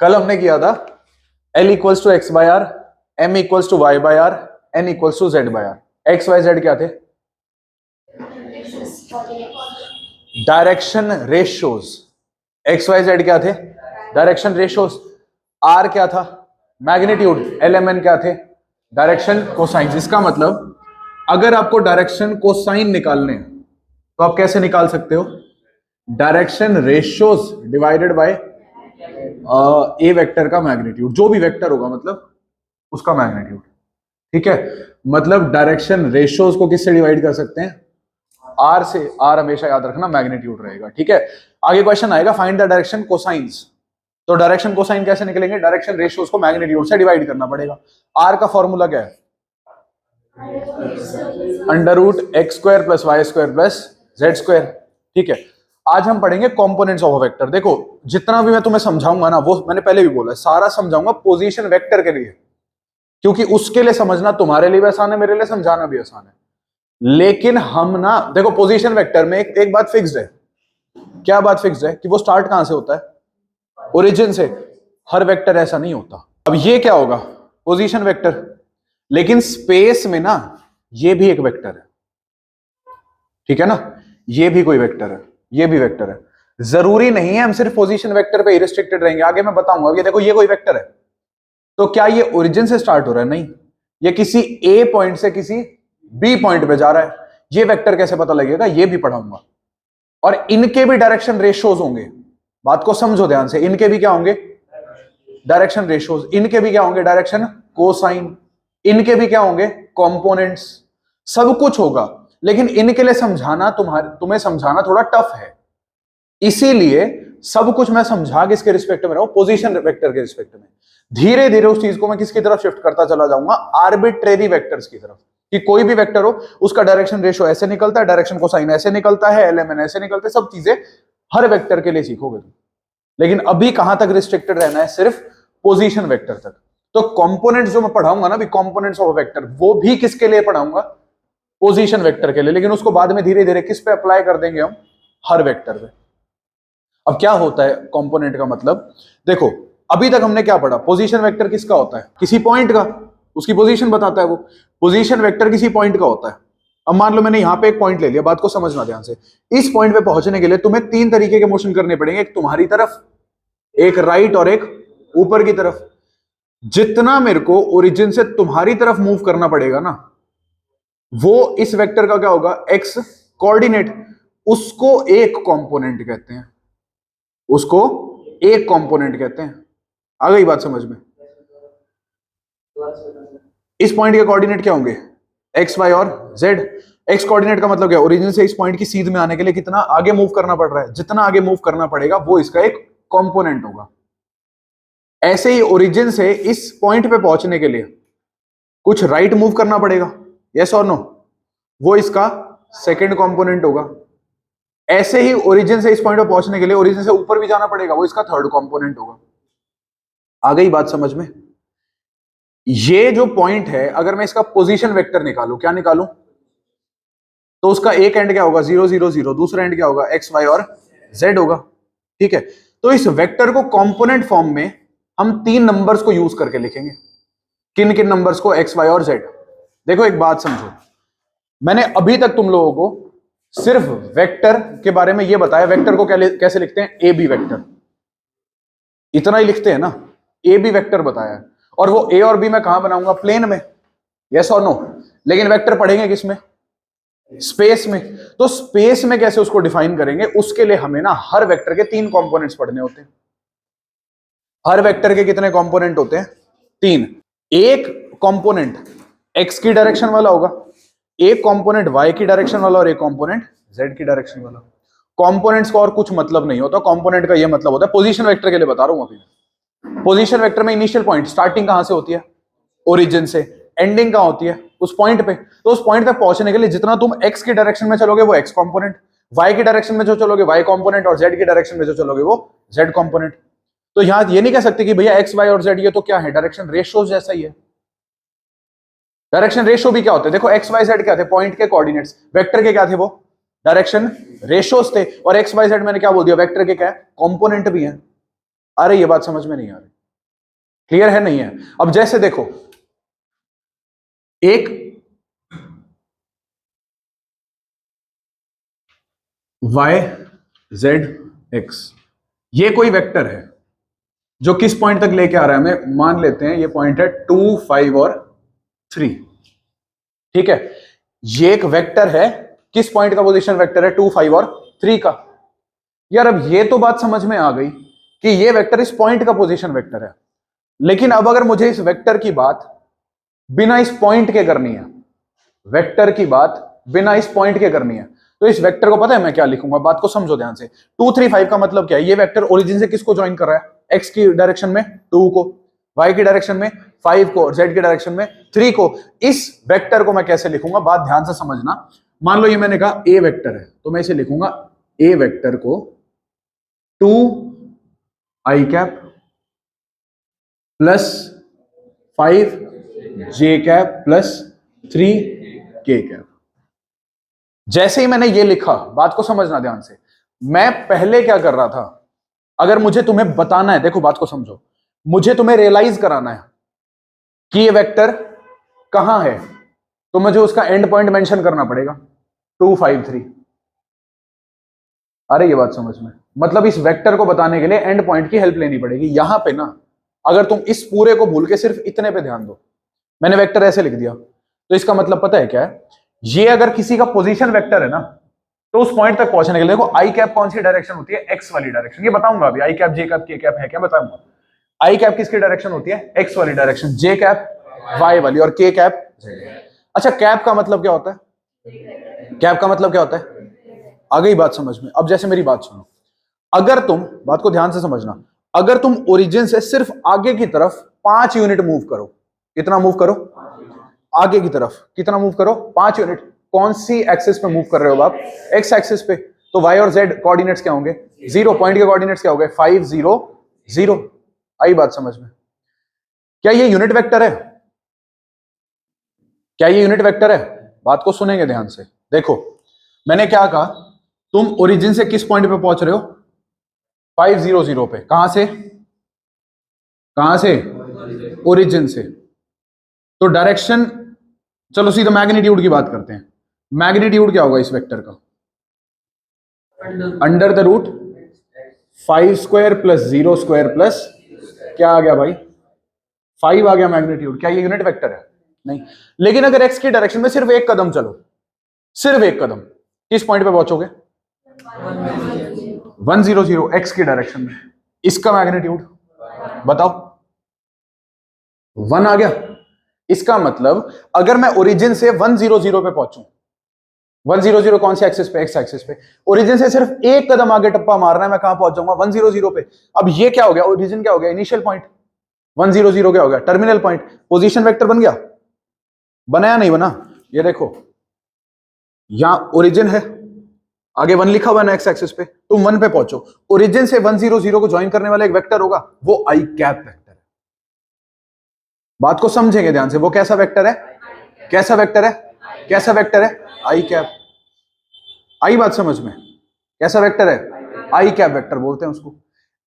कल हमने किया था L equals to x by r, M equals to y by r, N equals to z by r. X y z क्या थे? Direction ratios. X y z क्या थे? Direction ratios. Are क्या था? मैग्नीट्यूड। एल एम एन क्या थे? Direction cosine. इसका मतलब अगर आपको डायरेक्शन कोसाइन निकालने हैं तो आप कैसे निकाल सकते हो? Direction ratios divided by A vector का मैग्नीट्यूड, जो भी वेक्टर होगा मतलब उसका मैग्नीट्यूड। ठीक है, मतलब डायरेक्शन रेशियोज को किससे डिवाइड कर सकते हैं? आर से। आर हमेशा याद रखना मैग्नीट्यूड रहेगा। ठीक है, आगे क्वेश्चन आएगा फाइंड द डायरेक्शन कोसाइंस। तो डायरेक्शन कोसाइन कैसे निकलेंगे? डायरेक्शन रेशियोज को मैग्नीट्यूड से डिवाइड करना पड़ेगा। आर का फॉर्मूला क्या है? Under root x square plus y square plus z square. ठीक है, आज हम पढ़ेंगे कंपोनेंट्स ऑफ अ वेक्टर। देखो जितना भी मैं तुम्हें समझाऊंगा ना, वो मैंने पहले भी बोला, सारा समझाऊंगा पोजीशन वेक्टर के लिए, क्योंकि उसके लिए समझना तुम्हारे लिए भी आसान है, मेरे लिए समझाना भी आसान है। लेकिन हम ना, देखो पोजीशन वेक्टर में एक बात फिक्स्ड है। क्या बात फिक्स्ड है? कि वो स्टार्ट कहां से होता है? ओरिजिन से। हर वेक्टर ऐसा नहीं होता। अब ये क्या होगा? Position vector. लेकिन स्पेस में ना ये भी एक वेक्टर है। ठीक है ना, ये भी कोई वेक्टर है, ये भी वेक्टर है। जरूरी नहीं है हम सिर्फ पोजीशन वेक्टर पे ही रिस्ट्रिक्टेड रहेंगे, आगे मैं बताऊंगा। ये देखो ये कोई वेक्टर है, तो क्या ये ओरिजिन से स्टार्ट हो रहा है? नहीं, ये किसी ए पॉइंट से किसी बी पॉइंट पे जा रहा है। ये वेक्टर कैसे पता लगेगा? ये भी पढ़ाऊंगा। और इनके भी डायरेक्शन रेशियोज होंगे। बात को समझो ध्यान से, इनके भी क्या होंगे? Direction ratios. इनके भी क्या होंगे? Direction cosine. इनके भी क्या होंगे? कंपोनेंट्स। सब कुछ होगा, लेकिन इनके लिए समझाना तुम्हें समझाना थोड़ा टफ है। इसीलिए सब कुछ मैं समझा किसके रिस्पेक्ट में रहा हूं? पोजीशन वेक्टर के रिस्पेक्ट में। धीरे धीरे उस चीज को मैं किसकी तरफ शिफ्ट करता चला जाऊंगा? आर्बिट्रेरी वेक्टर्स की तरफ। कि कोई भी वेक्टर हो, उसका डायरेक्शन रेशियो ऐसे निकलता है, डायरेक्शन कोसाइन ऐसे निकलता है, एलएमएन ऐसे निकलते हैं। सब चीजें हर वेक्टर के लिए सीखोगे तुम। लेकिन अभी कहां तक रिस्ट्रिक्टेड रहना है? सिर्फ पोजीशन वेक्टर तक। तो कंपोनेंट्स जो मैं पढ़ाऊंगा ना, भी कंपोनेंट्स ऑफ वेक्टर, वो भी किसके लिए पढ़ाऊंगा? पोजीशन वेक्टर के लिए। लेकिन उसको बाद में धीरे धीरे किस पे अप्लाई कर देंगे हम? हर वेक्टर पे। अब क्या होता है कंपोनेंट का मतलब? देखो अभी तक हमने क्या पढ़ा? पोजीशन वेक्टर किसका होता है? किसी पॉइंट का, उसकी पोजीशन बताता है वो। पोजीशन वेक्टर किसी पॉइंट का होता है। अब मान लो मैंने यहां पे एक पॉइंट ले लिया, बात को समझना ध्यान से। इस पॉइंट पे पहुंचने के लिए तुम्हें तीन तरीके के मोशन करने पड़ेंगे, एक तुम्हारी तरफ, एक राइट और एक ऊपर की तरफ। जितना मेरे को ओरिजिन से तुम्हारी तरफ मूव करना पड़ेगा ना, वो इस वेक्टर का क्या होगा? X coordinate. उसको एक कंपोनेंट कहते हैं, उसको एक कंपोनेंट कहते हैं। आ गई बात समझ में? इस पॉइंट के कोऑर्डिनेट क्या होंगे? एक्स वाई और जेड। एक्स कोऑर्डिनेट का मतलब क्या? ओरिजिन से इस पॉइंट की सीध में आने के लिए कितना आगे मूव करना पड़ रहा है। जितना आगे मूव करना पड़ेगा वो इसका एक कंपोनेंट होगा। ऐसे ही ओरिजिन से इस पॉइंट पे पहुंचने के लिए कुछ राइट मूव करना पड़ेगा, यस और नो, वो इसका सेकंड कंपोनेंट होगा। ऐसे ही ओरिजिन से इस पॉइंट पे पहुंचने के लिए ओरिजिन से ऊपर भी जाना पड़ेगा, वो इसका थर्ड कंपोनेंट होगा। आ गई बात समझ में? ये जो पॉइंट है, अगर मैं इसका पोजीशन वेक्टर निकालूं, क्या निकालूं? तो उसका एक एंड क्या होगा? 0 0 0। दूसरा एंड क्या होगा? एक्स वाई और जेड होगा। ठीक है, तो इस वेक्टर को कंपोनेंट फॉर्म में हम तीन नंबर्स को यूज करके लिखेंगे। किन किन नंबर्स को? एक्स वाई और जेड। देखो एक बात समझो, मैंने अभी तक तुम लोगों को सिर्फ वेक्टर के बारे में यह बताया। वेक्टर को कैसे लिखते हैं? ए बी वेक्टर, इतना ही लिखते हैं ना। ए बी वेक्टर बताया है, और वो ए और बी मैं कहां बनाऊंगा? प्लेन में, यस और नो। लेकिन वेक्टर पढ़ेंगे किसमें? स्पेस में। तो स्पेस में कैसे उसको डिफाइन करेंगे? उसके लिए हमें ना हर वेक्टर के तीन कंपोनेंट्स पढ़ने होते हैं। हर वेक्टर के कितने कंपोनेंट होते हैं? तीन। एक कंपोनेंट एक्स की डायरेक्शन वाला होगा, एक कंपोनेंट वाई की डायरेक्शन वाला, और एक कंपोनेंट जेड की डायरेक्शन वाला। कंपोनेंट्स का और कुछ मतलब नहीं होता। कंपोनेंट का यह मतलब होता है, पोजीशन वेक्टर के लिए बता रहा हूं अभी। पोजीशन वेक्टर में इनिशियल पॉइंट, स्टार्टिंग कहां से होती है? ओरिजिन से। एंडिंग कहां होती है? उस पॉइंट पे। तो उस पॉइंट तक पहुंचने के लिए जितना तुम एक्स की डायरेक्शन में चलोगे वो एक्स कंपोनेंट, वाई की डायरेक्शन में जो चलोगे वाई कंपोनेंट, और जेड की डायरेक्शन में जो चलोगे वो जेड कंपोनेंट। तो यहां ये नहीं कह सकते कि भैया एक्स वाई और जेड ये तो क्या है? डायरेक्शन रेशियो जैसा ही है। डायरेक्शन रेशियो भी क्या होते हैं? देखो एक्स वाई जेड क्या थे? पॉइंट के कोऑर्डिनेट्स। वेक्टर के क्या थे? वो डायरेक्शन रेशियोज थे। और एक्स वाई जेड मैंने क्या बोल दिया? वेक्टर के क्या है? कंपोनेंट भी है। अरे ये बात समझ में नहीं आ रही, क्लियर है नहीं है? अब जैसे देखो, एक y z x, ये कोई वेक्टर है जो किस पॉइंट तक लेके आ रहा है हमें, मान लेते हैं ये पॉइंट है 2, 5 और 3, ठीक है? ये एक वेक्टर है, किस पॉइंट का पोजीशन वेक्टर है, 2, 5 और 3 का। यार अब ये तो बात समझ में आ गई कि ये वेक्टर इस पॉइंट का पोजीशन वेक्टर है, लेकिन अब अगर मुझे इस वेक्टर की बात बिना इस पॉइंट के करनी है, वेक्टर की बात बिना इस पॉइंट के करनी है, तो इस वेक्टर को पता है मैं क्या लिखूंगा? बात को समझो ध्यान से। 2, 3, 5 का मतलब क्या है? ये वेक्टर ओरिजिन से किसको ज्वाइन कर रहा है? एक्स की डायरेक्शन में 2 को, वाई की डायरेक्शन में 5 को, और जेड की डायरेक्शन में 3 को। इस वेक्टर को मैं कैसे लिखूंगा? बात ध्यान से समझना। मान लो ये मैंने कहा ए वेक्टर है, तो मैं इसे लिखूंगा ए वेक्टर को 2 आई कैप प्लस 5 जे कैप प्लस 3 के कैप। जैसे ही मैंने ये लिखा, बात को समझना ध्यान से, मैं पहले क्या कर रहा था? अगर मुझे तुम्हें बताना है, देखो बात को समझो, मुझे तुम्हें रियलाइज कराना है कि ये वेक्टर कहां है, तो मुझे उसका एंड पॉइंट मेंशन करना पड़ेगा 2, 5, 3। अरे ये बात समझ में, मतलब इस वेक्टर को बताने के लिए एंड पॉइंट की हेल्प लेनी पड़ेगी। यहां पे ना, अगर तुम इस पूरे को भूल के सिर्फ इतने पे ध्यान दो, मैंने वेक्टर ऐसे लिख दिया, तो इसका मतलब पता है क्या है? ये अगर किसी का पोजीशन वेक्टर है ना, तो उस पॉइंट तक पहुंचने के लिए देखो आई कैप कौन सी डायरेक्शन होती है? एक्स वाली डायरेक्शन। ये बताऊंगा अभी, आई कैप, जे कैप, के कैप है क्या बताऊंगा। आई कैप किसकी डायरेक्शन होती है? एक्स वाली डायरेक्शन, जे कैप वाई वाली, और के कैप। अच्छा, कैप का मतलब क्या होता है? कैप का मतलब क्या होता है? आ गई बात समझ में? अब जैसे मेरी बात सुनो, अगर तुम, बात को ध्यान से समझना, अगर तुम ओरिजिन से सिर्फ आगे की तरफ 5 यूनिट मूव करो, कितना मूव करो? आगे की तरफ कितना मूव करो? 5 यूनिट। कौन सी एक्सिस पे मूव कर रहे हो आप? एक्स एक्सिस पे। तो वाई और जेड कोऑर्डिनेट्स क्या होंगे? 0। पॉइंट के कोऑर्डिनेट्स क्या हो गए? 5, 0, 0। आई बात समझ में? क्या ये यूनिट वेक्टर है? क्या ये यूनिट वेक्टर है? बात को सुनेंगे ध्यान से। देखो मैंने क्या कहा, तुम ओरिजिन से किस पॉइंट पे पहुंच रहे हो? 5, 0, 0 पे। कहां से? कहां से? ओरिजिन से। तो डायरेक्शन, चलो सीधा मैग्नीट्यूड की बात करते हैं। मैग्नीट्यूड क्या होगा इस वेक्टर का? Under the root 5 square plus 0 square plus, क्या आ गया भाई? 5 आ गया मैग्नीट्यूड। क्या ये यूनिट वेक्टर है? नहीं। लेकिन अगर एक्स की डायरेक्शन में सिर्फ एक कदम चलो, सिर्फ एक कदम, किस पॉइंट पे पहुंचोगे? 1, 0, 0 एक्स की डायरेक्शन में। इसका मैग्नीट्यूड बताओ। 1 आ गया। इसका मतलब अगर मैं ओरिजिन से 1, 0, 0 पे पहुंचूं, 1, 0, 0 कौन सी एक्सिस पे? एक्स एक्सिस पे। ओरिजिन से सिर्फ एक कदम आगे टप्पा मारना है, मैं कहां पहुंच जाऊंगा? 1, 0, 0 पे। अब ये क्या हो गया? ओरिजिन क्या हो गया? Initial point. 1, 0, 0 क्या हो गया? Terminal point. पोजीशन वेक्टर बन गया? बनाया नहीं बना? ये देखो, यहां ओरिजिन है, आगे 1 लिखा हुआ है ना एक्स एक्सिस पे, तुम 1 पे पहुंचो, ओरिजिन से 1, 0, 0 को ज्वाइन करने वाला एक वेक्टर होगा, वो आई कैप वेक्टर है। बात को समझेंगे ध्यान से, वो कैसा वेक्टर है? कैसा वेक्टर है? कैसा वेक्टर है? I cap. आई बात समझ में? कैसा वेक्टर है? आई कैप वेक्टर बोलते हैं उसको।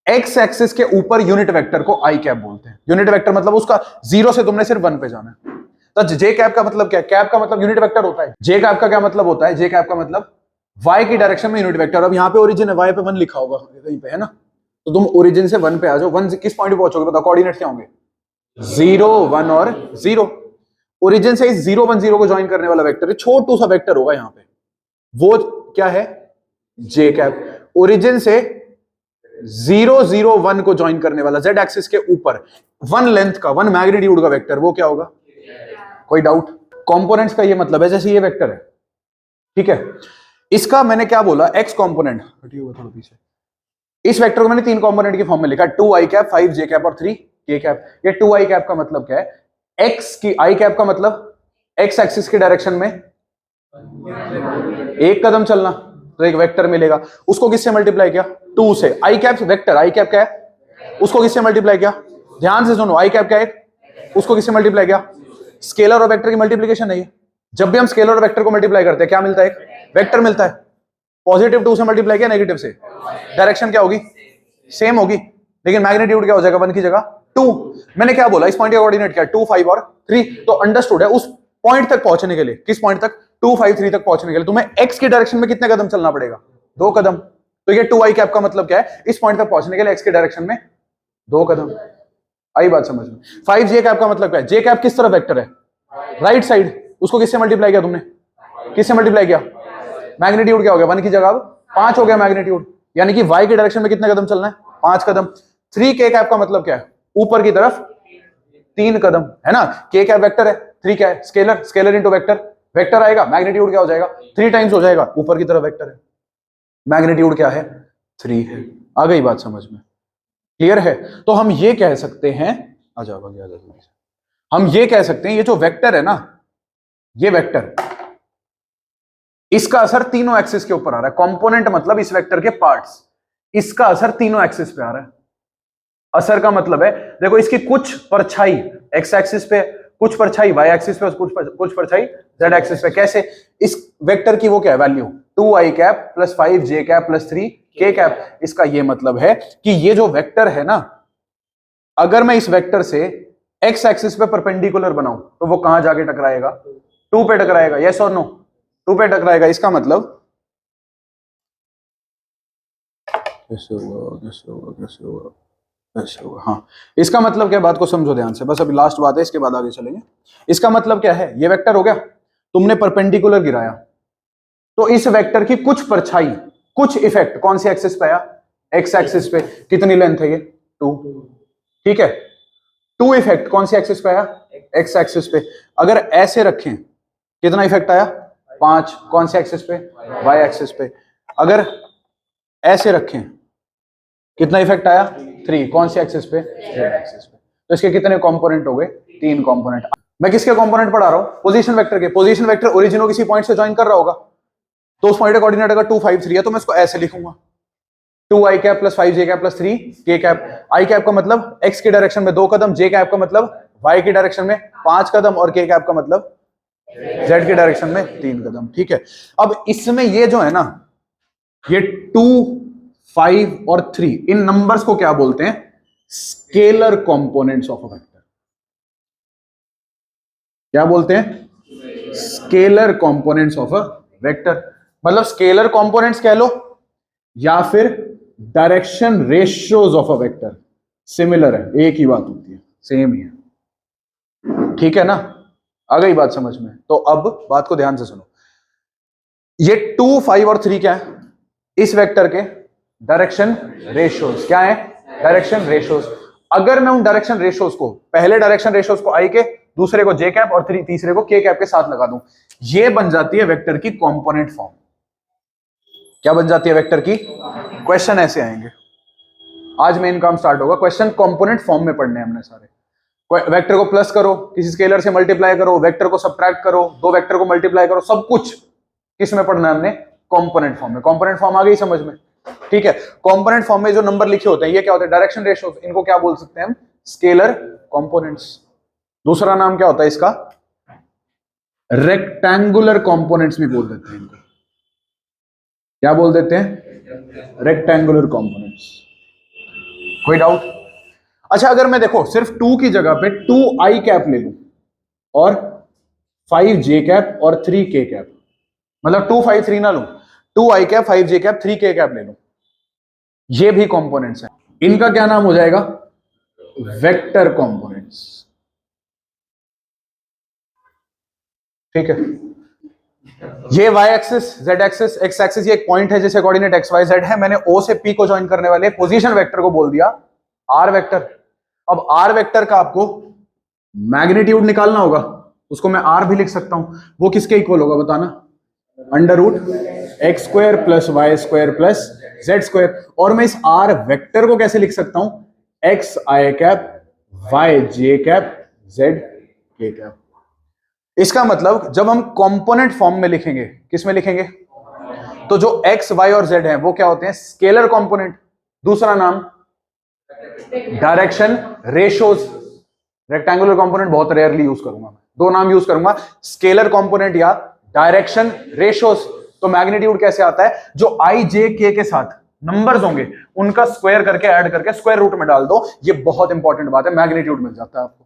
एक्स एक्सिस के ऊपर यूनिट वेक्टर को आई कैप बोलते हैं। यूनिट वेक्टर मतलब उसका 0 से तुमने सिर्फ 1 पे जाना है। तो जे कैप का मतलब क्या है? कैप का मतलब यूनिट वेक्टर होता है। जे कैप का क्या मतलब होता है? जे कैप का मतलब वाई की डायरेक्शन में यूनिट वेक्टर। अब यहाँ पे ओरिजिन है, वाई पे 1 लिखा होगा कहीं पे, है ना? तो तुम ओरिजिन से 1 पे आ जाओ। 1 किस पॉइंट पे पहुंचोगे? बताओ, कोऑर्डिनेट्स क्या होंगे? 0, 1 और 0। ओरिजिन से इस 0, 1, 0 को ज्वाइन करने वाला वेक्टर है, छोटू सा वेक्टर होगा यहाँ पे, वो क्या है? जे कैप। ओरिजिन से 0, 0, 1 को ज्वाइन करने वाला जेड एक्सिस के ऊपर 1 लेंथ का, 1 मैग्नीट्यूड का वेक्टर, वो क्या होगा? कोई डाउट? कंपोनेंट्स का ये मतलब है, जैसे ये वेक्टर है, ठीक है, इसका मैंने क्या बोला? X component. थोड़ा पीछे, इस वेक्टर को मैंने 3 कंपोनेंट की फॉर्म में लिखा, 2 आई कैप, 5 जे कैप और 3 के कैप। ये 2 आई कैप का मतलब क्या है? एक्स की, आई कैप का मतलब एक्स एक्सिस की डायरेक्शन में एक कदम चलना, तो एक वेक्टर मिलेगा। उसको किससे मल्टीप्लाई किया? 2 से। आई कैप वेक्टर, आई कैप क्या है? उसको किससे मल्टीप्लाई किया? ध्यान से सुनो, आई कैप क्या है? उसको किससे मल्टीप्लाई किया? स्केलर और वेक्टर की मल्टीप्लीकेशन नहीं है। जब भी हम स्केलर और वेक्टर को मल्टीप्लाई करते हैं, क्या मिलता है? एक वेक्टर मिलता है। पॉजिटिव 2 से मल्टीप्लाई किया नेगेटिव से, डायरेक्शन क्या होगी? सेम होगी। लेकिन मैग्नीट्यूड क्या हो जाएगा 1 की जगह 2। मैंने क्या बोला, इस पॉइंट का कोऑर्डिनेट क्या है 2, 5 और 3। तो अंडरस्टूड है उस पॉइंट तक पहुंचने के लिए, किस पॉइंट तक, 2, 5, 3 तक पहुंचने के लिए तुम्हें एक्स की डायरेक्शन में कितने कदम चलना पड़ेगा, 2 कदम। तो ये 2i कैप का मतलब क्या है, इस पॉइंट तक पहुंचने के लिए एक्स की डायरेक्शन में 2 कदम। आई बात समझ में। 5j कैप का मतलब क्या है, j कैप किस तरफ वेक्टर है, राइट साइड, उसको किससे मल्टीप्लाई किया तुमने, किससे मल्टीप्लाई किया, मैग्नीट्यूड क्या हो गया 1 की जगह अब 5 हो गया मैग्नीट्यूड, यानी कि y की डायरेक्शन में कितने कदम चलना है, 5 कदम। 3k कैप का मतलब क्या है, ऊपर की तरफ 3 कदम, है ना। k कैप वेक्टर है, 3 क्या है scalar, scalar into vector, vector आएगा, मैग्नीट्यूड क्या हो जाएगा 3 टाइम्स हो जाएगा, ऊपर की तरफ वेक्टर है, मैग्नीट्यूड क्या है 3 है। आ गई बात समझ में, क्लियर है। तो हम ये कह सकते हैं, आ जाओ हम ये कह सकते हैं ये जो वेक्टर है ना, ये वेक्टर, इसका असर तीनों एक्सिस के ऊपर आ रहा है। कंपोनेंट मतलब इस वेक्टर के पार्ट्स, इसका असर तीनों एक्सिस पे आ रहा है। असर का मतलब है देखो, इसकी कुछ परछाई एक्स एक्सिस पे, कुछ परछाई वाई एक्सिस पे, कुछ परछाई जेड एक्सिस पे। कैसे, इस वेक्टर की वो क्या है value 2i cap plus 5j cap plus 3k cap. इसका ये मतलब है कि ये जो वेक्टर है ना, अगर मैं इस वेक्टर से एक्स एक्सिस पे परपेंडिकुलर बनाऊं तो वो कहां जाके टकराएगा, 2 पे टकराएगा, यस और नो, 2 पे टकराएगा। इसका मतलब कैसे होगा, कैसे होगा, कैसे होगा, कैसे होगा, हाँ। इसका मतलब क्या, बात को समझो ध्यान से, बस अभी लास्ट बात है, इसके बाद आगे चलेंगे। इसका मतलब क्या है, ये वेक्टर हो गया, तुमने परपेंडिकुलर गिराया तो इस वेक्टर की कुछ परछाई, कुछ इफेक्ट कौन सी एक्सिस पे आया, एक्स एक्सिस पे। कितनी लेंथ है ये 2, ठीक है। 2 इफेक्ट कौन सी एक्सिस पे आया, एक्स एक्सिस पे। अगर ऐसे रखें कितना इफेक्ट आया 5, कौन से एक्सिस पे, वाई एक्सिस पे। अगर ऐसे रखें कितना इफेक्ट आया 3, कौन से एक्सिस पे, जेड एक्सिस पे। तो इसके कितने कंपोनेंट हो गए, 3 कंपोनेंट। मैं किसके कंपोनेंट पढ़ा रहा हूं, पोजीशन वेक्टर के। पोजीशन वेक्टर ओरिजिन किसी पॉइंट से ज्वाइन कर रहा होगा, तो उस पॉइंट का कोऑर्डिनेट अगर 2, 5, 3 है तो मैं इसको ऐसे लिखूंगा 2i cap plus 5j cap plus 3k cap. i cap का मतलब x की डायरेक्शन में 2 कदम, j कैप का मतलब y की डायरेक्शन में 5 कदम और k कैप का मतलब z की डायरेक्शन में 3 कदम, ठीक है। अब इसमें ये जो है ना, ये 2, 5 और 3, इन नंबर्स को क्या बोलते हैं, scalar components of a vector. क्या बोलते हैं, scalar components of a vector. मतलब स्केलर कंपोनेंट्स कह लो या फिर direction ratios of a vector, similar है, एक ही बात होती है, सेम ही है, ठीक है ना। आ गई बात समझ में। तो अब बात को ध्यान से सुनो, ये 2, 5 और 3 क्या है, इस वेक्टर के डायरेक्शन रेशियोज। क्या है, डायरेक्शन रेशियोज। अगर मैं उन डायरेक्शन रेशियोज को, पहले डायरेक्शन रेशियोज को आई के, दूसरे को जे कैप और तीसरे को के कैप के साथ लगा दूं, ये बन जाती है वेक्टर की कंपोनेंट फॉर्म। क्या बन जाती है वेक्टर की, क्वेश्चन ऐसे आएंगे, आज मेन काम स्टार्ट होगा, क्वेश्चन कंपोनेंट फॉर्म में पढ़ने हमने सारे। वेक्टर को प्लस करो, किसी स्केलर से मल्टीप्लाई करो, वेक्टर को सब्ट्रैक्ट करो, दो वेक्टर को मल्टीप्लाई करो, सब कुछ किस में पढ़ना है हमने, कंपोनेंट फॉर्म में। कंपोनेंट फॉर्म आ गई समझ में, ठीक है। कंपोनेंट फॉर्म में जो नंबर लिखे होते हैं ये क्या होते हैं, डायरेक्शन रेशियोज। इनको क्या बोल सकते हैं हम, स्केलर कंपोनेंट्स। दूसरा नाम क्या होता है इसका, रेक्टेंगुलर कंपोनेंट्स भी बोल देते हैं इनको। क्या बोल देते हैं, रेक्टेंगुलर कंपोनेंट्स। कोई डाउट। अच्छा, अगर मैं देखो सिर्फ 2 की जगह पे 2i कैप ले लूं और 5j कैप और 3k कैप, मतलब 2, 5, 3 ना लूं, 2i cap, 5j cap, 3k cap ले लूं, ये भी कंपोनेंट्स हैं। इनका क्या नाम हो जाएगा, वेक्टर कंपोनेंट्स, ठीक है। ये y axis, z axis, x axis, ये एक पॉइंट है जिसे कोऑर्डिनेट x y z है। मैंने o से p को ज्वाइन करने वाले पोजीशन वेक्टर को बोल दिया r वेक्टर। अब r वेक्टर का आपको मैग्नीट्यूड निकालना होगा, उसको मैं r भी लिख सकता हूं, वो किसके इक्वल होगा बताना, under root x square plus y square plus z square. और मैं इस r वेक्टर को कैसे लिख सकता हूं, x i cap, y j cap, z k cap. इसका मतलब जब हम कंपोनेंट फॉर्म में लिखेंगे, किस में लिखेंगे, तो जो x, y और z है वो क्या होते हैं, स्केलर कंपोनेंट। दूसरा नाम डायरेक्शन रेशियोज। रेक्टेंगुलर कंपोनेंट बहुत रेयरली यूज करूंगा मैं, दो नाम यूज करूंगा, स्केलर कंपोनेंट या डायरेक्शन रेशियोज। तो मैग्नीट्यूड कैसे आता है, जो i j k के साथ नंबर्स होंगे उनका स्क्वायर करके ऐड करके स्क्वायर रूट में डाल दो। ये बहुत इंपॉर्टेंट बात है, मैग्नीट्यूड मिल जाता है आपको।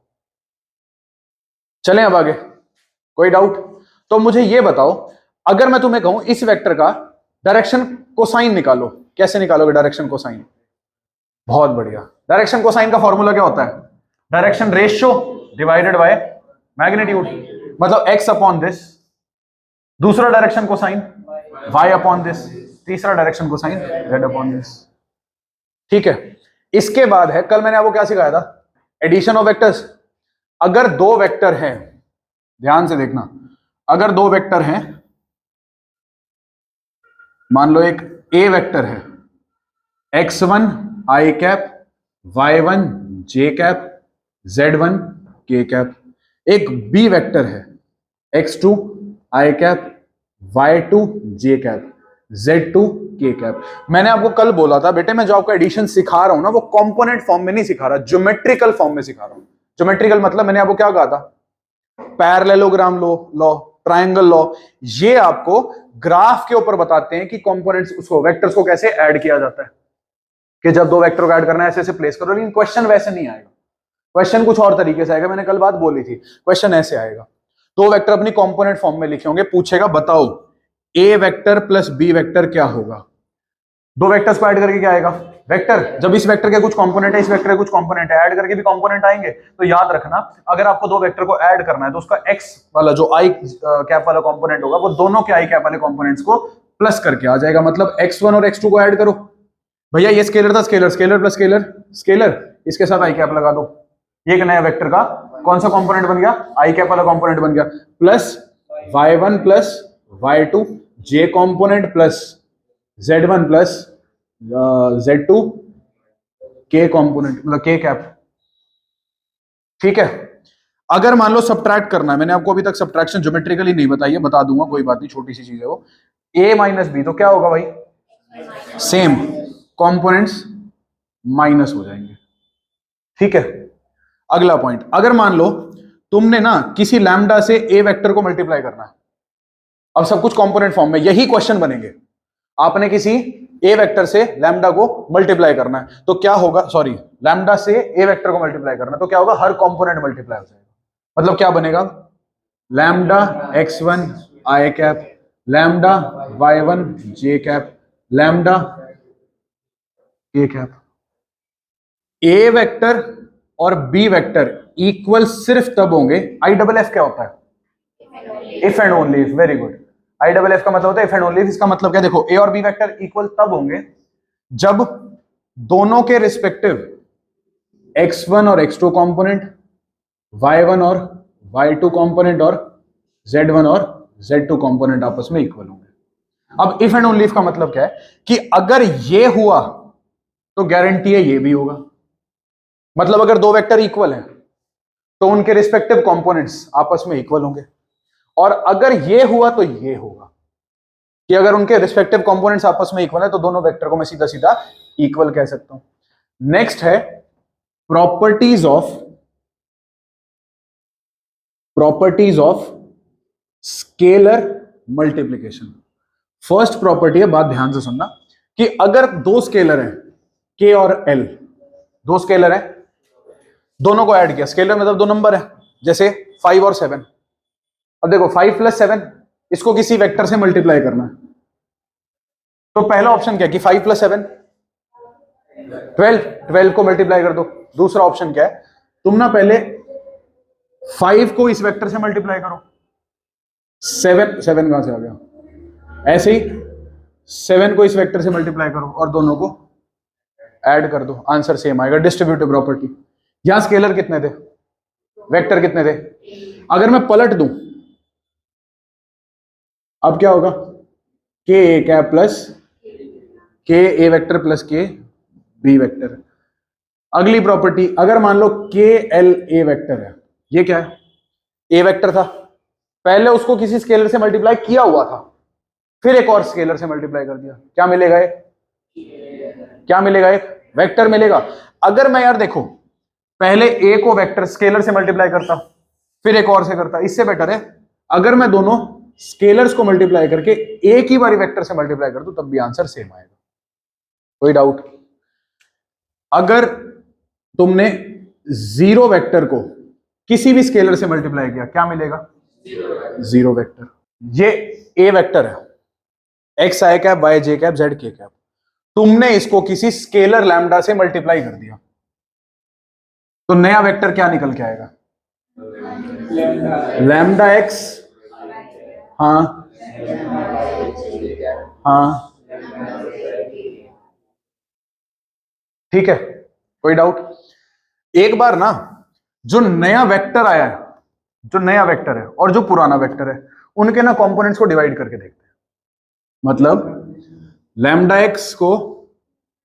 चलें अब आगे, कोई डाउट? तो मुझे ये बताओ, अगर मैं तुम्हें कहूं इस वेक्टर का डायरेक्शन कोसाइन निकालो, कैसे निकालोगे डायरेक्शन कोसाइन? बहुत बढ़िया, डायरेक्शन कोसाइन का फॉर्मूला क्या होता है? Direction ratio divided by magnitude, मतलब x अपॉन दिस। दूसरा direction cosine y upon this, तीसरा direction cosine z upon this. ठीक है, इसके बाद है, कल मैंने आपको क्या सिखाया था? Addition of vectors. अगर दो वेक्टर हैं, ध्यान से देखना, अगर दो वेक्टर हैं, मान लो एक a वेक्टर है x1 i cap, y1 j cap, z1 k cap, एक b वेक्टर है x2 i cap, y2 j cap, z2 k cap. मैंने आपको कल बोला था बेटे, मैं जो आपको एडिशन सिखा रहा हूं ना, वो कंपोनेंट फॉर्म में नहीं सिखा रहा, ज्योमेट्रिकल फॉर्म में सिखा रहा हूं। ज्योमेट्रिकल मतलब मैंने आपको क्या कहा था? पैरेललोग्राम लॉ, ट्रायंगल लॉ, ये आपको ग्राफ के ऊपर बताते हैं कि कंपोनेंट्स, उसको वेक्टर्स को कैसे ऐड किया जाता है, कि जब दो वेक्टर को ऐड करना है ऐसे ऐसे प्लेस करो। लेकिन क्वेश्चन वैसे नहीं आएगा, क्वेश्चन कुछ और तरीके से आएगा। मैंने कल बात बोली थी, क्वेश्चन ऐसे आएगा, दो वेक्टर अपनी कंपोनेंट फॉर्म में लिखे होंगे, पूछेगा बताओ ए वेक्टर प्लस बी वेक्टर क्या होगा। दो वेक्टर्स को ऐड करके क्या आएगा? वेक्टर। जब इस वेक्टर के कुछ कंपोनेंट है, इस वेक्टर के कुछ कंपोनेंट है, ऐड करके भी कंपोनेंट आएंगे। तो याद रखना, अगर आपको दो वेक्टर को ऐड करना है तो उसका एक्स वाला जो आई कैप वाला कंपोनेंट होगा, वो दोनों के आई कैप वाले कंपोनेंट्स को प्लस करके आ जाएगा। मतलब x1 और x2 को ऐड करो, भैया ये स्केलर था, scalar, scalar plus scalar, scalar, इसके साथ आई कैप लगा दो, ये एक नया वेक्टर का कौन सा कंपोनेंट बन गया? आई कैप वाला कंपोनेंट बन गया। Plus y1 plus y2 j component plus z1 plus z2 k component, मतलब k कैप। ठीक है, अगर मान लो सब्ट्रैक्ट करना है, मैंने आपको अभी तक सब्ट्रैक्शन ज्योमेट्रिकली नहीं बताई है, बता दूंगा, कोई बात नहीं, छोटी सी चीज है वो। a माइनस बी, तो क्या होगा भाई? सेम कंपोनेंट्स माइनस हो जाएंगे। ठीक है, अगला पॉइंट, अगर मान लो तुमने ना किसी लैम्डा से ए वेक्टर को मल्टीप्लाई करना है, अब सब कुछ कंपोनेंट फॉर्म में, यही क्वेश्चन बनेंगे। आपने किसी ए वेक्टर से लैम्डा को मल्टीप्लाई करना है तो क्या होगा? सॉरी, लैम्डा से ए वेक्टर को मल्टीप्लाई करना है तो क्या होगा? हर कंपोनेंट मल्टीप्लाई हो जाएगा। मतलब क्या बनेगा? Lambda x1 i cap, lambda y1 j cap, lambda k cap. A vector और बी वेक्टर इक्वल सिर्फ तब होंगे, आई डबल एफ क्या होता है? If and only if. Very good, I double F का मतलब होता है इफ एंड ओनली इफ। इसका मतलब क्या? देखो, ए और बी वेक्टर इक्वल तब होंगे जब दोनों के रिस्पेक्टिव x1 और x2 कंपोनेंट, y1 और y2 कंपोनेंट और z1 और z2 कंपोनेंट आपस में इक्वल होंगे। अब इफ एंड ओनली इफ का मतलब क्या है? कि अगर ये हुआ तो गारंटी है ये भी होगा। मतलब अगर दो वेक्टर इक्वल हैं तो उनके रिस्पेक्टिव कंपोनेंट्स आपस में इक्वल होंगे, और अगर ये हुआ तो ये होगा, कि अगर उनके रिस्पेक्टिव कंपोनेंट्स आपस में इक्वल है तो दोनों वेक्टर को मैं सीधा सीधा इक्वल कह सकता हूं। नेक्स्ट है properties of scalar multiplication. First property है, बात ध्यान से सुनना, कि अगर दो स्केलर हैं k और l, दो स्केलर हैं, दोनों को ऐड किया, स्केलर मतलब दो नंबर है, जैसे 5 और 7। अब देखो 5 प्लस 7, इसको किसी वेक्टर से मल्टीप्लाई करना है, तो पहला ऑप्शन क्या है? कि 5 प्लस 7 12 को मल्टीप्लाई कर दो। दूसरा ऑप्शन क्या है? तुम ना पहले 5 को इस वेक्टर से मल्टीप्लाई करो, 7 कहां से आ गया? ऐसे ही 7 को इस वेक्टर से मल्टीप्लाई करो और दोनों को ऐड कर दो, आंसर सेम आएगा। Distributive property. यहां स्केलर कितने थे, वेक्टर कितने थे? अगर मैं पलट दूं, अब क्या होगा? के ए कैप प्लस के ए वेक्टर प्लस के बी वेक्टर। अगली प्रॉपर्टी, अगर मान लो के एल ए वेक्टर है, ये क्या है? ए वेक्टर था, पहले उसको किसी स्केलर से मल्टीप्लाई किया हुआ था, फिर एक और स्केलर से मल्टीप्लाई कर दिया, क्या मिलेगा? क्या मिलेगा? एक वेक्टर मिलेगा। अगर मैं यार देखो पहले ए को वेक्टर स्केलर से मल्टीप्लाई करता, फिर एक और से करता, इससे बेटर है अगर मैं दोनों स्केलर्स को मल्टीप्लाई करके एक ही बारी वेक्टर से मल्टीप्लाई कर दूं, तब भी आंसर सेम आएगा। कोई डाउट? अगर तुमने जीरो वेक्टर को किसी भी स्केलर से मल्टीप्लाई किया क्या मिलेगा? Zero vector. ये ए वेक्टर है, एक्स आई कैप, वाई जे कैप, जेड के कैप। तुमने इसको किसी स्केलर लैम्डा से मल्टीप्लाई कर दिया तो नया वेक्टर क्या निकल के आएगा? लैम्डा एक्स, हाँ हाँ, ठीक है, कोई डाउट? एक बार ना जो नया वेक्टर आया है, जो नया वेक्टर है और जो पुराना वेक्टर है, उनके ना कंपोनेंट्स को डिवाइड करके देखते हैं। मतलब लैम्डा एक्स को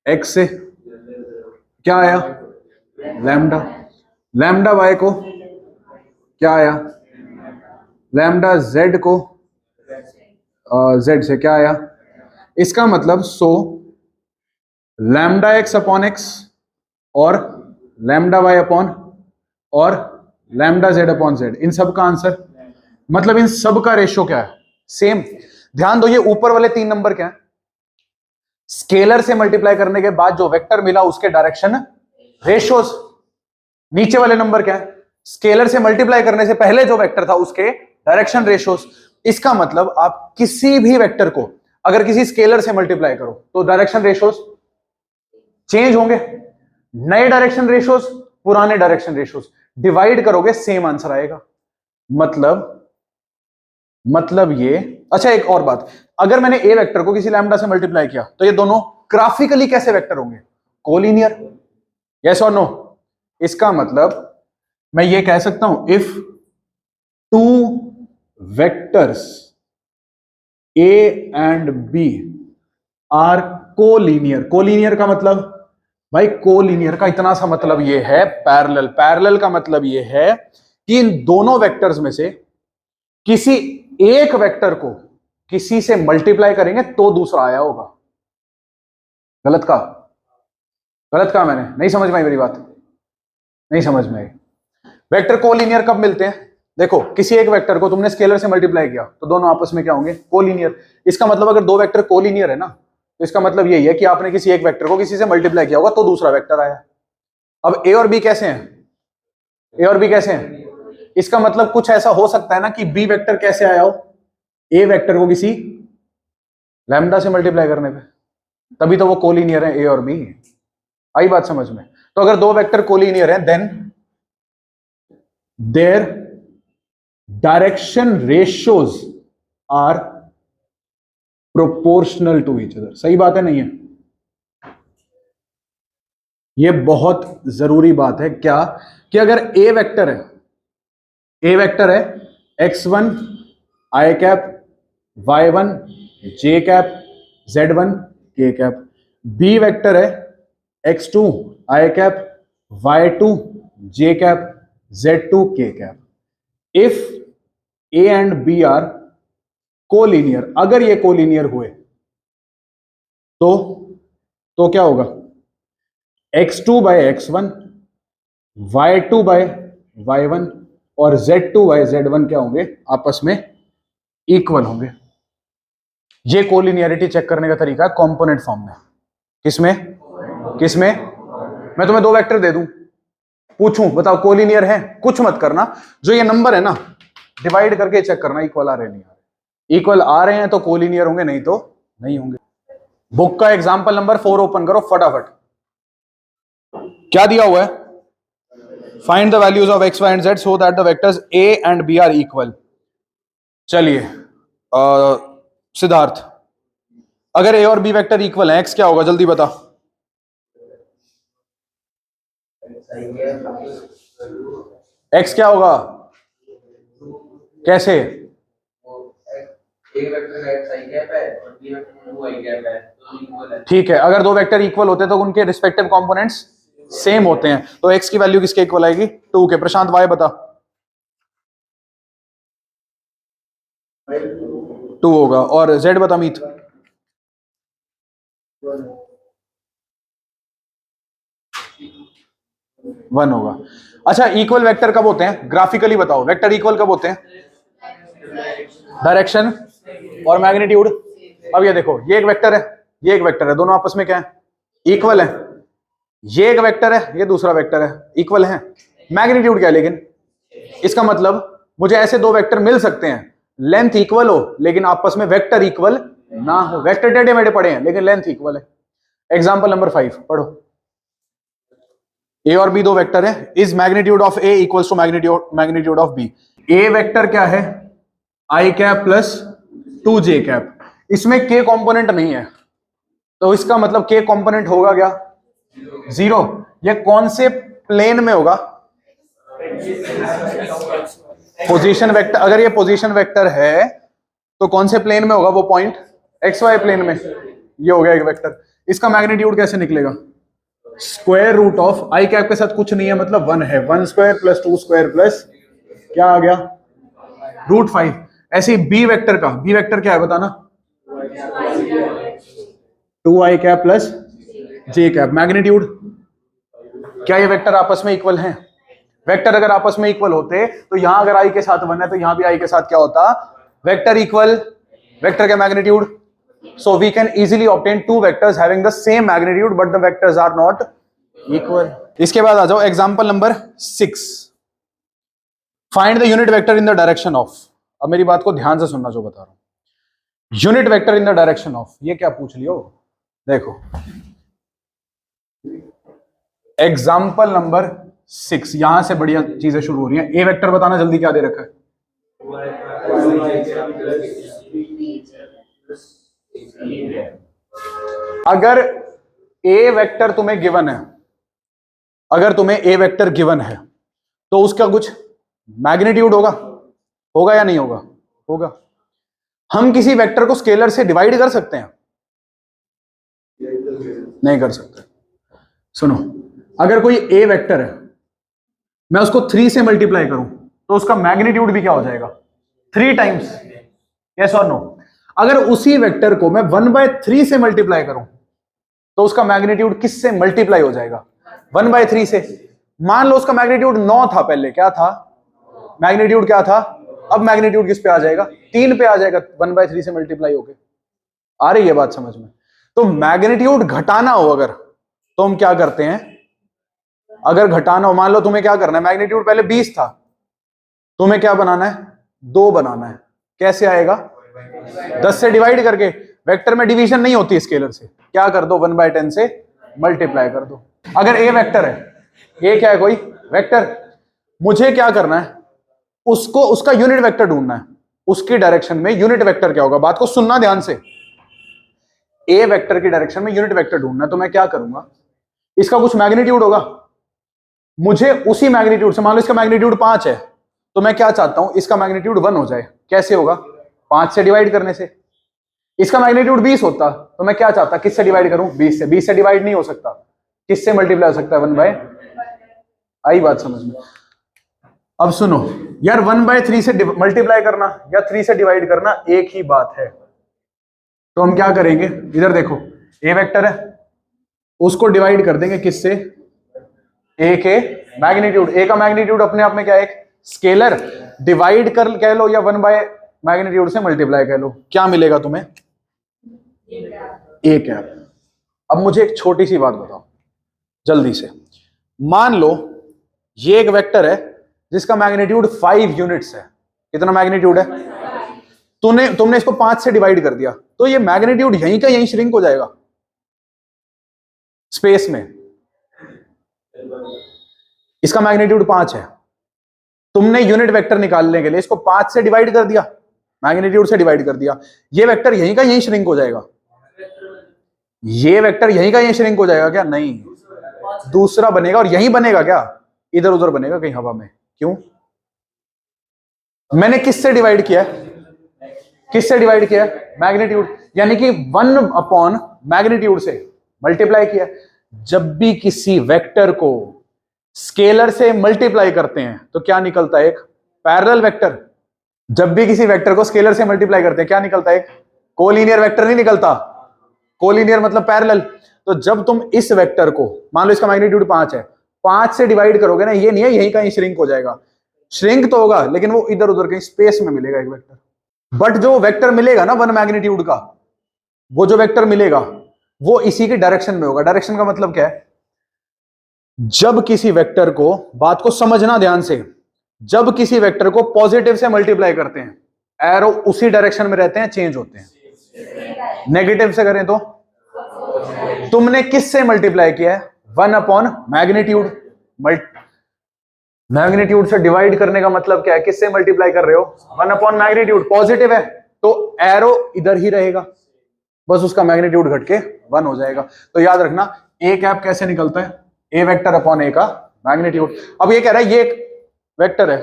एक्स से क्या आया? लैम्डा। लैम्डा वाई को क्या आया? लैम्डा जेड को जेड से क्या आया? इसका मतलब लैम्डा एक्स अपॉन एक्स और लैम्डा वाई अपॉन और लैम्डा जेड अपॉन जेड, इन सब का आंसर, मतलब इन सब का रेशियो क्या है? सेम। ध्यान दो, ये ऊपर वाले 3 नंबर क्या है? स्केलर से मल्टीप्लाई करने के बाद जो वेक्टर मिला उसके डायरेक्शन रेशियोज। नीचे वाले नंबर क्या है? स्केलर से मल्टीप्लाई करने से पहले जो वेक्टर था उसके डायरेक्शन रेशियोज। इसका मतलब आप किसी भी वेक्टर को अगर किसी स्केलर से मल्टीप्लाई करो तो डायरेक्शन रेशियोज चेंज होंगे। नए डायरेक्शन रेशियोज, पुराने डायरेक्शन रेशियोज, डिवाइड करोगे सेम आंसर आएगा। मतलब ये। अच्छा एक और बात, अगर मैंने ए वेक्टर को किसी लैम्डा से मल्टीप्लाई किया तो ये दोनों ग्राफिकली कैसे वेक्टर होंगे? कोलिनियर। यस और नो? इसका मतलब मैं ये कह सकता हूं, if two vectors a and b are collinear. Collinear का मतलब भाई, कोलिनियर का इतना सा मतलब ये है पैरेलल। पैरेलल का मतलब ये है कि इन दोनों वेक्टर्स में से किसी एक वेक्टर को किसी से मल्टीप्लाई करेंगे तो दूसरा आया होगा। गलत कहा? गलत कहा मैंने? नहीं समझ में आई मेरी बात? नहीं समझ में आई? वेक्टर कोलिनियर कब मिलते हैं? देखो, किसी एक वेक्टर को तुमने स्केलर से मल्टीप्लाई किया तो दोनों आपस में क्या होंगे? कोलिनियर। इसका मतलब अगर दो वेक्टर कोलिनियर है ना, तो इसका मतलब यही है कि आपने किसी एक वेक्टर को किसी से मल्टीप्लाई किया होगा तो दूसरा वेक्टर आया। अब ए और बी कैसे हैं? ए और बी कैसे हैं? इसका मतलब कुछ ऐसा हो सकता है ना कि बी वेक्टर कैसे आया हो ए वेक्टर को किसी लैम्डा से मल्टीप्लाई करने पे, तभी तो वो कोलिनियर है ए और बी। आई बात समझ में? तो अगर दो वेक्टर कोलिनियर हैं then their direction ratios are proportional to each other. सही बात है नहीं है? ये बहुत जरूरी बात है। क्या? कि अगर ए वेक्टर है, ए वेक्टर है x1 आई कैप, y1 जे कैप, z1 के कैप। बी वेक्टर है x2 I cap, y2 J cap, z2 k cap. If a and b are collinear, अगर ये कोलिनियर हुए तो क्या होगा? x2 bye x1, y2 bye y1 और z2 बाय z1 क्या होंगे? आपस में इक्वल होंगे। ये कोलिनियरिटी चेक करने का तरीका है कंपोनेंट फॉर्म में। किसमें? किसमें? मैं तुम्हें दो वेक्टर दे दूं, पूछूं बताओ कोलिनियर है? कुछ मत करना, जो ये नंबर है ना डिवाइड करके चेक करना इक्वल आ रहे नहीं आ रहे। इक्वल आ रहे हैं तो कोलिनियर होंगे, नहीं तो नहीं होंगे। बुक का एग्जांपल नंबर 4 ओपन करो फटाफट। क्या दिया हुआ है? Find the values of x y and z so that the vectors a and b are equal. चलिए सिद्धार्थ, अगर ए और बी वेक्टर इक्वल है एक्स क्या होगा जल्दी बता। एक्स क्या होगा? कैसे? ठीक है, अगर दो वेक्टर इक्वल होते हैं तो उनके रिस्पेक्टिव कंपोनेंट्स सेम होते हैं, तो एक्स की वैल्यू किसके इक्वल आएगी? 2 के। प्रशांत वाई बता। 2 होगा। और जेड बता मीत। 1 होगा। अच्छा, इक्वल वेक्टर कब होते हैं? ग्राफिकली बताओ, वेक्टर इक्वल कब होते हैं? डायरेक्शन और मैग्नीट्यूड। अब ये देखो, ये एक वेक्टर है, ये एक वेक्टर है, दोनों आपस में क्या है? इक्वल है, ये एक वेक्टर है, ये दूसरा वेक्टर है, इक्वल है, मैग्नीट्यूड क्या है लेकिन? इसका मतलब मुझे ऐसे दो वेक्टर मिल सकते हैं, लेंथ इक्वल हो लेकिन आपस में वेक्टर इक्वल ना हो। वेक्टर टेढ़े मेढ़े पड़े हैं लेकिन लेंथ इक्वल है। एग्जांपल नंबर 5 पढ़ो। ए और बी दो वेक्टर है, is magnitude of a equals to magnitude of b. A vector क्या है? I cap plus 2j cap. इसमें के कंपोनेंट नहीं है, तो इसका मतलब के कंपोनेंट होगा क्या? 0। ये कौन से प्लेन में होगा? Position vector. अगर ये पोजीशन वेक्टर है तो कौन से प्लेन में होगा वो पॉइंट? एक्स वाई प्लेन में। ये हो गया एक वेक्टर। इसका मैग्नीट्यूड कैसे निकलेगा? Square root of i cap के साथ कुछ नहीं है मतलब 1 है, 1 स्क्वायर प्लस 2 स्क्वायर प्लस क्या आ गया? √5। ऐसे ही बी वेक्टर का, बी वेक्टर क्या है बताना? 2i cap plus j cap. Magnitude क्या ये वेक्टर आपस में इक्वल हैं? वेक्टर अगर आपस में इक्वल होते तो यहां अगर i के साथ 1 है तो यहां भी i के साथ क्या होता? Vector equal. वेक्टर का magnitude. So we can easily obtain two vectors having the same magnitude but the vectors are not equal. इसके बाद आ जाओ example number 6। Find the unit vector in the direction of. अब मेरी बात को ध्यान से सुनना जो बता रहा हूं। Unit vector in the direction of, ये क्या पूछ लियो? देखो एग्जाम्पल नंबर 6, यहां से बढ़िया चीजें शुरू हो रही हैं। ए वेक्टर बताना जल्दी, क्या दे रखा है? अगर ए वेक्टर तुम्हें गिवन है, अगर तुम्हें ए वेक्टर गिवन है तो उसका कुछ मैग्नीट्यूड होगा? होगा या नहीं होगा? होगा। हम किसी वेक्टर को स्केलर से डिवाइड कर सकते हैं? नहीं कर सकते। सुनो, अगर कोई ए वेक्टर है, मैं उसको 3 से मल्टीप्लाई करूं तो उसका मैग्नीट्यूड भी क्या हो जाएगा? 3 टाइम्स। यस और नो? अगर उसी वेक्टर को मैं 1/3 से मल्टीप्लाई करूं तो उसका मैग्नीट्यूड किस से मल्टीप्लाई हो जाएगा? 1/3 से। मान लो उसका मैग्नीट्यूड 9 था पहले, क्या था? मैग्नीट्यूड क्या था? अब मैग्नीट्यूड किस पे आ जाएगा? 3 पे आ जाएगा, 1/3 से मल्टीप्लाई होके। आ रही है बात समझ में? तो मैग्नीट्यूड घटाना हो अगर, तो हम क्या करते हैं? अगर घटाना हो, मान लो तुम्हें क्या करना है, मैग्नीट्यूड पहले 20 था, तुम्हें क्या बनाना है? 2 बनाना है। कैसे आएगा? 10 से डिवाइड करके। वेक्टर में डिवीजन नहीं होती स्केलर से, क्या कर दो? 1/10 से मल्टीप्लाई कर दो। अगर ए वेक्टर है, ए क्या है? कोई वेक्टर। मुझे क्या करना है? उसको, उसका यूनिट वेक्टर ढूंढना है। उसकी डायरेक्शन में यूनिट वेक्टर क्या होगा? बात को सुनना ध्यान से। ए वेक्टर की डायरेक्शन में यूनिट वेक्टर ढूंढना है, तो मैं क्या करूंगा? इसका कुछ मैग्नीट्यूड होगा, मुझे उसी मैग्नीट्यूड से, मान लो इसका मैग्नीट्यूड 5 है, तो मैं क्या चाहता हूं? इसका मैग्नीट्यूड 1 हो जाए। कैसे होगा? 5 से डिवाइड करने से। इसका मैग्नीट्यूड 20 होता तो मैं क्या चाहता? किससे डिवाइड करूं? 20 से। 20 से डिवाइड नहीं हो सकता, किससे मल्टीप्लाई हो सकता है? 1/। आई बात समझ में? अब सुनो यार, 1/3 से मल्टीप्लाई करना या 3 से डिवाइड करना एक ही बात है। तो हम क्या करेंगे? इधर देखो, ए वेक्टर है, उसको डिवाइड कर देंगे किससे? ए के मैग्नीट्यूड। ए का मैग्नीट्यूड अपने आप में क्या है? एक स्केलर। डिवाइड कर कह लो या 1/मैग्नीट्यूड से मल्टीप्लाई कह लो, क्या मिलेगा तुम्हें? A cap. अब मुझे एक छोटी सी बात बताओ जल्दी से। मान लो ये एक वेक्टर है जिसका मैग्नीट्यूड 5 यूनिट्स है। कितना मैग्नीट्यूड है? तुमने इसको 5 से डिवाइड कर दिया, तो ये मैग्नीट्यूड यहीं का यहीं श्रिंक हो जाएगा स्पेस में। इसका मैग्नीट्यूड 5 है, तुमने यूनिट वेक्टर निकालने के लिए इसको 5 से डिवाइड कर दिया, मैग्नीट्यूड से डिवाइड कर दिया, ये वेक्टर यहीं का यहीं श्रिंक हो जाएगा। ये वेक्टर यहीं का यहीं श्रिंक हो जाएगा क्या? नहीं, दूसरा बनेगा। और यहीं बनेगा क्या? इधर उधर बनेगा कहीं हवा में। क्यों? मैंने किससे डिवाइड किया? किससे डिवाइड किया? मैग्नीट्यूड, यानी कि 1 मैग्नीट्यूड से मल्टीप्लाई किया। जब भी किसी वेक्टर को स्केलर से मल्टीप्लाई करते हैं तो क्या निकलता है? एक पैरेलल वेक्टर। जब भी किसी वेक्टर को स्केलर से मल्टीप्लाई करते हैं क्या निकलता है? एक कोलिनियर वेक्टर नहीं निकलता। कोलिनियर मतलब पैरेलल। तो जब तुम इस वेक्टर को, मान लो इसका मैग्नीट्यूड 5 है, 5 से डिवाइड करोगे ना, ये नहीं है यहीं कहीं श्रिंक हो जाएगा। श्रिंक तो होगा लेकिन वो इधर उधर कहीं स्पेस में मिलेगा एक वेक्टर। बट जो वेक्टर मिलेगा ना 1 मैग्नीट्यूड का, वो जो वेक्टर मिलेगा वो इसी की डायरेक्शन में होगा। डायरेक्शन का मतलब क्या है? जब किसी वेक्टर को, बात को समझना ध्यान से, जब किसी वेक्टर को पॉजिटिव से मल्टीप्लाई करते हैं, एरो उसी डायरेक्शन में रहते हैं, चेंज होते हैं। नेगेटिव से करें तो तुमने किससे मल्टीप्लाई किया है? 1 अपॉन मैग्नीट्यूड। मैग्नीट्यूड से डिवाइड करने का मतलब क्या है? किससे मल्टीप्लाई कर रहे हो? 1 अपॉन मैग्नीट्यूड। पॉजिटिव है तो एरो इधर ही रहेगा, बस उसका मैग्नीट्यूड घट के 1 हो जाएगा। तो याद रखना ए कैप कैसे निकलता है? ए वेक्टर अपॉन ए का मैग्नीट्यूड। अब ये कह रहा है ये एक वेक्टर है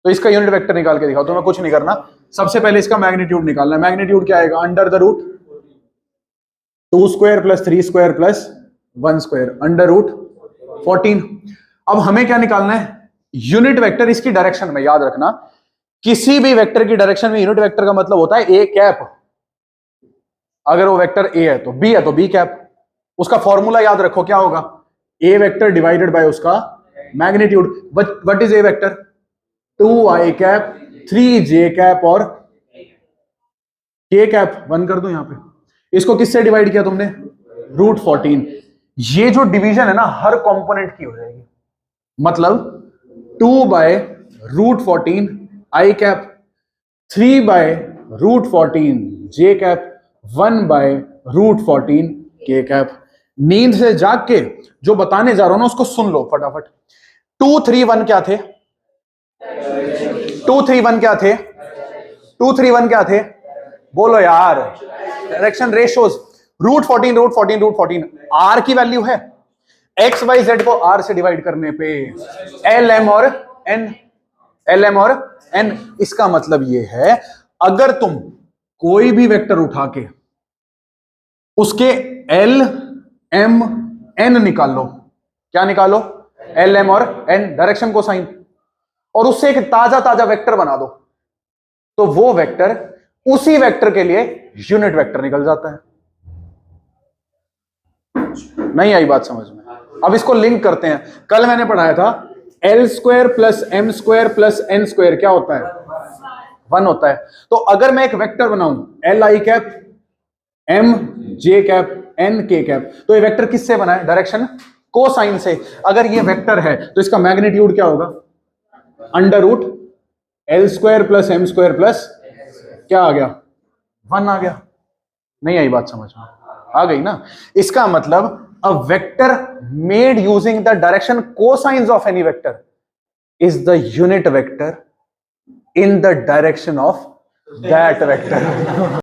तो इसका यूनिट वेक्टर निकाल के दिखाओ। तुम्हें कुछ नहीं करना, सबसे पहले इसका मैग्नीट्यूड निकालना है। मैग्नीट्यूड क्या आएगा? Under the root 2 square plus 3 square plus 1 square under root 14। अब हमें क्या निकालना है? यूनिट वेक्टर इसकी डायरेक्शन में। याद रखना किसी भी वेक्टर की डायरेक्शन में यूनिट वेक्टर का मतलब होता है ए कैप। अगर वो वेक्टर ए है तो बी है तो बी कैप। उसका फॉर्मूला याद रखो, क्या होगा? ए वेक्टर डिवाइडेड बाय उसका magnitude. What is a vector? 2i cap 3j cap और k कैप। 1 कर दो यहां पे। इसको किससे डिवाइड किया तुमने? रूट 14। ये जो डिवीजन है ना हर कंपोनेंट की हो जाएगी। मतलब 2 by root 14 i cap, 3 by root 14 j cap, 1 by root 14 k cap. नींद से जाग के जो बताने जा रहा हूं ना उसको सुन लो फटाफट। 2 3 1 क्या थे? 2 3 1 क्या थे? 2 3 1 क्या थे? बोलो यार। Direction ratios. Root 14 root 14 root 14 r की वैल्यू है। एक्स वाई जेड को आर से डिवाइड करने पे एल एम और एन, एल एम और एन। इसका मतलब ये है अगर तुम कोई भी वेक्टर उठा के उसके एल एम एन निकाल लो, क्या निकालो? एल एम और एन, डायरेक्शन को साइन, और उससे एक ताजा ताजा वेक्टर बना दो तो वो वेक्टर उसी वेक्टर के लिए यूनिट वेक्टर निकल जाता है। नहीं आई बात समझ में? अब इसको लिंक करते हैं। कल मैंने पढ़ाया था l square plus m square plus n square क्या होता है? 1 होता है। तो अगर मैं एक वेक्टर बनाऊं l i cap m j cap n k cap, तो ये वेक्टर किससे बना है? डायरेक्शन कोसाइन से। अगर ये वेक्टर है तो इसका मैग्नीट्यूड क्या होगा? Under root l square plus m square plus क्या आ गया? 1 आ गया। नहीं आई बात समझ में? आ गई ना? इसका मतलब a vector made using the direction cosines of any vector is the unit vector in the direction of that vector